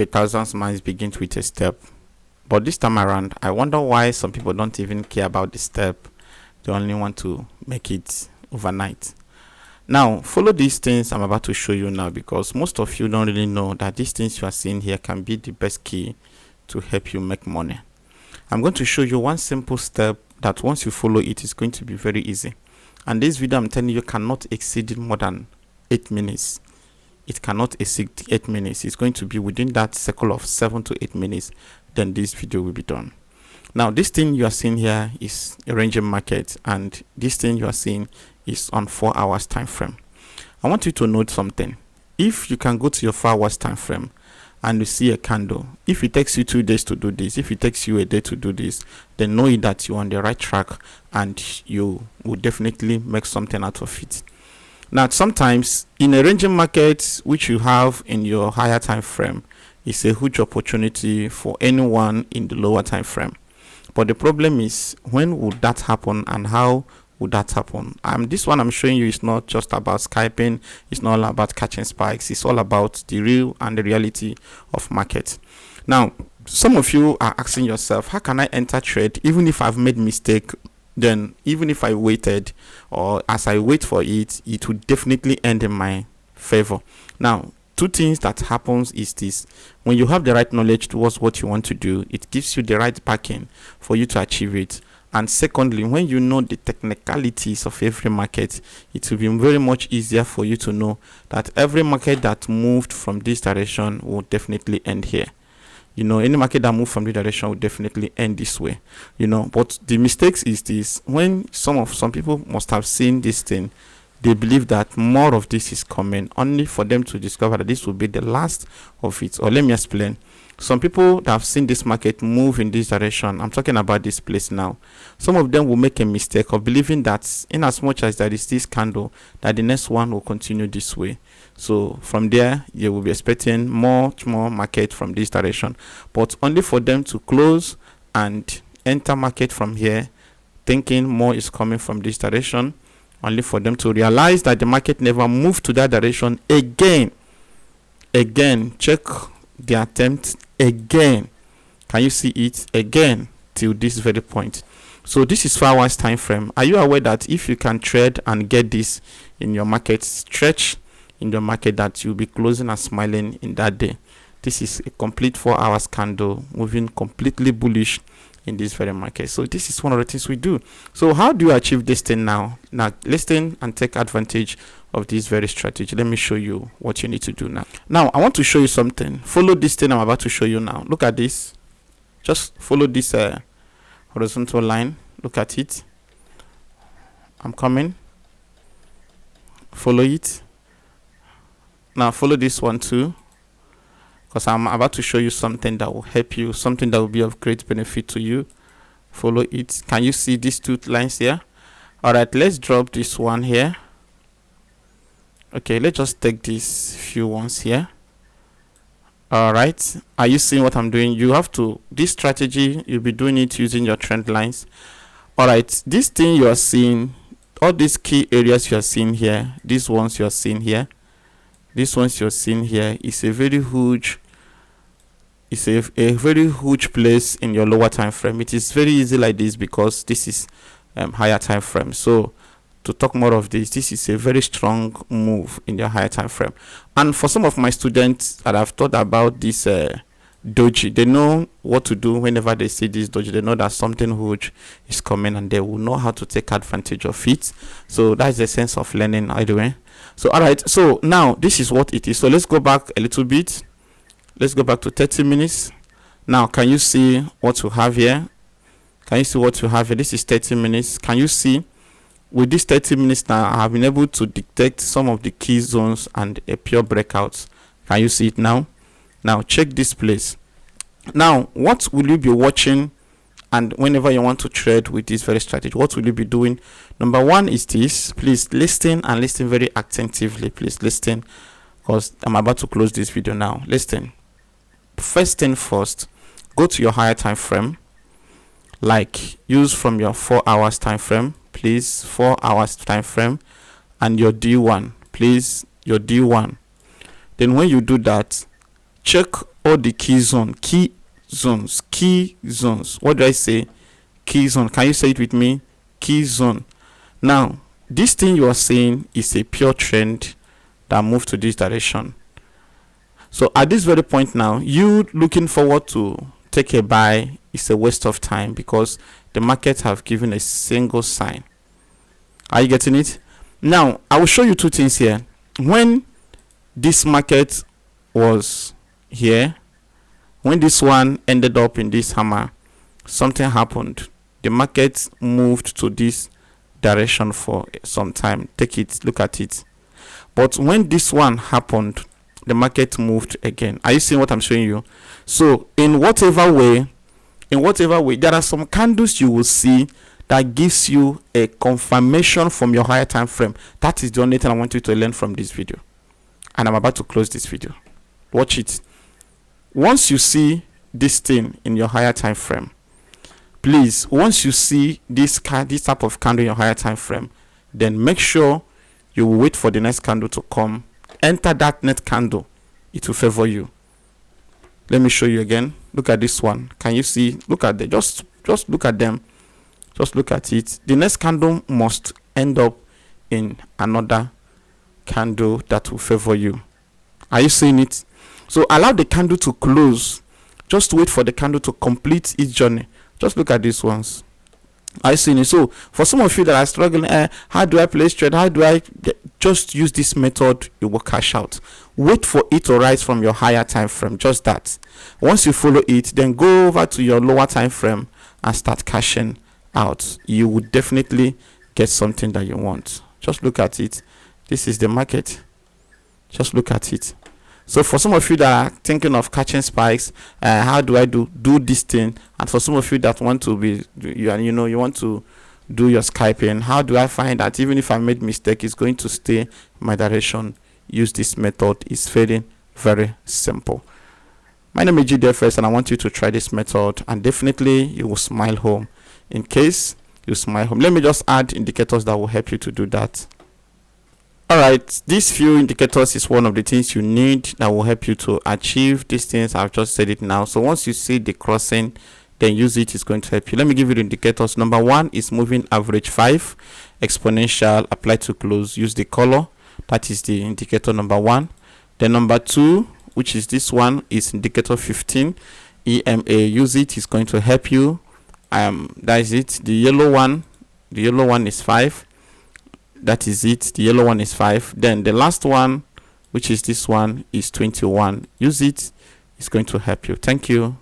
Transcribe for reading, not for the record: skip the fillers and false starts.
1,000 smiles begins with a step. But this time around, I wonder why some people don't even care about the step. They only want to make it overnight. Now, follow these things I'm about to show you now, because most of you don't really know that these things you are seeing here can be the best key to help you make money. I'm going to show you one simple step that once you follow it is going to be very easy. And this video I'm telling you cannot exceed more than 8 minutes. It cannot exceed 8 minutes. It's going to be within that cycle of 7 to 8 minutes. Then this video will be done. Now, this thing you are seeing here is a ranging market, and this thing you are seeing is on 4 hours time frame. I want you to note something. If you can go to your 4 hours time frame and you see a candle, if it takes you 2 days to do this, if it takes you a day to do this, then know that you're on the right track and you will definitely make something out of it. Now, sometimes in a ranging market which you have in your higher time frame, it's a huge opportunity for anyone in the lower time frame. But the problem is, when would that happen and how would that happen? This one I'm showing you is not just about scalping. It's not all about catching spikes. It's all about the real and the reality of market. Now, some of you are asking yourself, how can I enter trade even if I've made mistake? Then even if I waited, or as I wait for it, it would definitely end in my favor. Now, two things that happens is this: when you have the right knowledge towards what you want to do, it gives you the right backing for you to achieve it. And secondly, when you know the technicalities of every market, it will be very much easier for you to know that every market that moved from this direction will definitely end here. Any market that moves from the direction will definitely end this way. But the mistakes is this: when some people must have seen this thing, they believe that more of this is coming, only for them to discover that this will be the last of it. Or let me explain. Some people that have seen this market move in this direction, I'm talking about this place now, some of them will make a mistake of believing that in as much as there is this candle, that the next one will continue this way. So from there, you will be expecting much more market from this direction, but only for them to close and enter market from here, thinking more is coming from this direction, only for them to realize that the market never moved to that direction again. Check the attempt again. Can you see it again till this very point? So this is 4 hours time frame. Are you aware that if you can trade and get this in your market, stretch in your market, that you'll be closing and smiling in that day? This is a complete 4 hours candle moving completely bullish in this very market. So this is one of the things we do. So how do you achieve this thing now? Listen and take advantage of this very strategy. Let me show you what you need to do now. Now, I want to show you something. Follow this thing I'm about to show you now. Look at this. Just follow this horizontal line. Look at it. I'm coming. Follow it. Now follow this one too, because I'm about to show you something that will help you, something that will be of great benefit to you. Follow it. Can you see these two lines here? All right, let's drop this one here. Okay, let's just take these few ones here. All right, are you seeing what I'm doing? You have to, this strategy, you'll be doing it using your trend lines. All right, this thing you are seeing, all these key areas you are seeing here, these ones you are seeing here, these ones you're seeing here, is a very huge, it's a very huge place in your lower time frame. It is very easy like this because this is higher time frame. So to talk more of this is a very strong move in your higher time frame. And for some of my students that have thought about this doji, they know what to do whenever they see this doji. They know that something huge is coming and they will know how to take advantage of it. So that's the sense of learning anyway. So all right, so now this is what it is. So let's go back a little bit. Let's go back to 30 minutes. Now can you see what you have here? Can you see what you have here? This is 30 minutes. Can you see? With this 30 minutes now, I have been able to detect some of the key zones and a pure breakout. Can you see it now? Now check this place. Now what will you be watching? And whenever you want to trade with this very strategy, what will you be doing? Number one is this. Please listen, and listen very attentively. Please listen, because I'm about to close this video now. Listen. First thing first, go to your higher time frame. Like, use from your 4 hours time frame, please, 4 hours time frame, and your D1, please, your D1. Then when you do that, check all the key zones. What do I say? Key zone. Can you say it with me? Key zone. Now this thing you are seeing is a pure trend that moved to this direction. So at this very point now, you looking forward to take a buy is a waste of time, because the markets have given a single sign. Are you getting it? Now I will show you two things here. When this market was here, when this one ended up in this hammer, something happened. The market moved to this direction for some time. Take it, look at it. But when this one happened, the market moved again. Are you seeing what I'm showing you? So in whatever way, there are some candles you will see that gives you a confirmation from your higher time frame. That is the only thing I want you to learn from this video. And I'm about to close this video. Watch it. Once you see this thing in your higher time frame, please, once you see this type of candle in your higher time frame, then make sure you will wait for the next candle to come. Enter that next candle, it will favor you. Let me show you again. Look at this one. Can you see? Look at them. Just look at them. Just look at it. The next candle must end up in another candle that will favor you. Are you seeing it? So allow the candle to close. Just wait for the candle to complete its journey. Just look at these ones. I see it. So for some of you that are struggling, how do I place trade? How do I just use this method? You will cash out. Wait for it to rise from your higher time frame. Just that. Once you follow it, then go over to your lower time frame and start cashing out. You will definitely get something that you want. Just look at it. This is the market. Just look at it. So for some of you that are thinking of catching spikes, how do I do this thing? And for some of you that want to be, you want to do your scalping, how do I find that even if I made mistake, it's going to stay in my direction? Use this method. It's very, very simple. My name is GDFX, and I want you to try this method, and definitely you will smile home. In case you smile home, let me just add indicators that will help you to do that. Alright, these few indicators is one of the things you need that will help you to achieve these things. I've just said it now. So once you see the crossing, then use it. It's going to help you. Let me give you the indicators. Number one is moving average 5, exponential, apply to close. Use the color. That is the indicator number 1. Then number 2, which is this one, is indicator 15, EMA. Use it. It's going to help you. That is it. The yellow one is 5. That is it. The yellow one is 5. Then the last one, which is this one, is 21. Use it. It's going to help you. Thank you.